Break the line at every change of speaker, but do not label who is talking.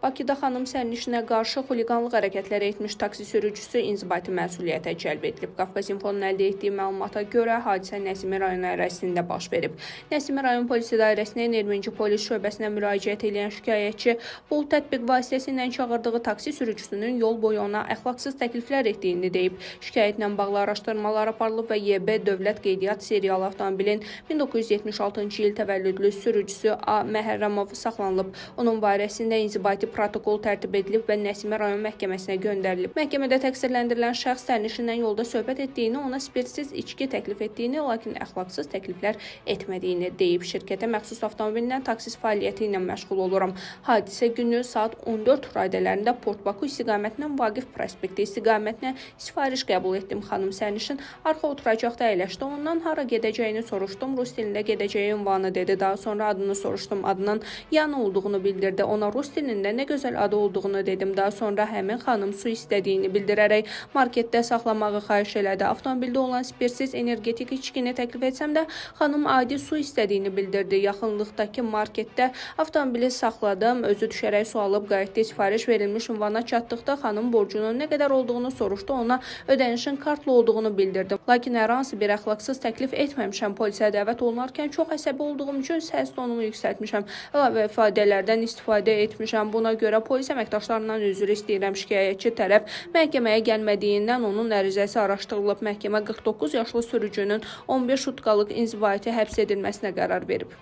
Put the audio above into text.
Bakıda xanım sərnişinə qarşı xuliqanlıq hərəkətləri etmiş taksi sürücüsü inzibati məsuliyyətə cəlb edilib. Qafqaz İnfonun əldə etdiyi məlumata görə hadisə Nəsimi rayon ərazisində baş verib. Nəsimi rayon polis idarəsinə Ermənci polis şöbəsinə müraciət edən şikayətçi bu tətbiq vasitəsilə çağırdığı taksi sürücüsünün yol boyu ona əxlaqsız təkliflər etdiyini deyib. Şikayətlə bağlı araşdırmalar aparılıb və YB Dövlət Qeydiyyat seriyalı avtomobilin 1976-cı il təvəllüdlü sürücüsü A. Məhərrəmov saxlanılıb. Onun barəsində inzibati protokol tərtib edilib və Nəsimi rayon məhkəməsinə göndərilib. Məhkəmədə təqsirləndirilən şəxs sərnişinlə yolda söhbət etdiyini, ona spirtsiz içki təklif etdiyini, lakin əxlaqsız təkliflər etmədiyini deyib. Şirkətə məxsus avtomobillə taksis fəaliyyəti ilə məşğul oluram. Hadisə günü saat 14 radələrində Port Baku istiqamətindən Vaqif prospekti istiqamətinə sifariş qəbul etdim. Xanım sərnişin arxa oturacaqda əyləşdi. Ondan hara gedəcəyini soruşdum. Rus dilində gedəcəyi ünvanı dedi. Daha sonra adını soruşdum. Adının Yana olduğunu bildirdi. Ona rus dilində nə gözəl adı olduğunu dedim. Daha sonra həmin xanım su istədiyini bildirərək marketdə saxlamağı xahiş elədi. Avtomobildə olan spirtsiz energetik içkini təklif etsəm də xanım adi su istədiyini bildirdi. Yaxınlıqdakı marketdə avtomobili saxladım. Özü düşərək su alıb qayıtdı. Sifariş verilmiş ünvana çatdıqda xanım borcunun nə qədər olduğunu soruşdu. Ona ödənişin kartla olduğunu bildirdi. Lakin hər hansı bir əxlaqsız təklif etməmişəm. Polisə dəvət olunarkən çox əsəbi olduğum üçün səs tonumu yüksəltmişəm. Əlavə ifadələrdən istifadə etmişəm. Buna görə polis əməkdaşlarından üzr istəyirəm. Şikayətçi tərəf məhkəməyə gəlmədiyindən onun ərizəsi araşdırılıb. Məhkəmə 49 yaşlı sürücünün 15 sutkalıq inzibati həbs edilməsinə qərar verib.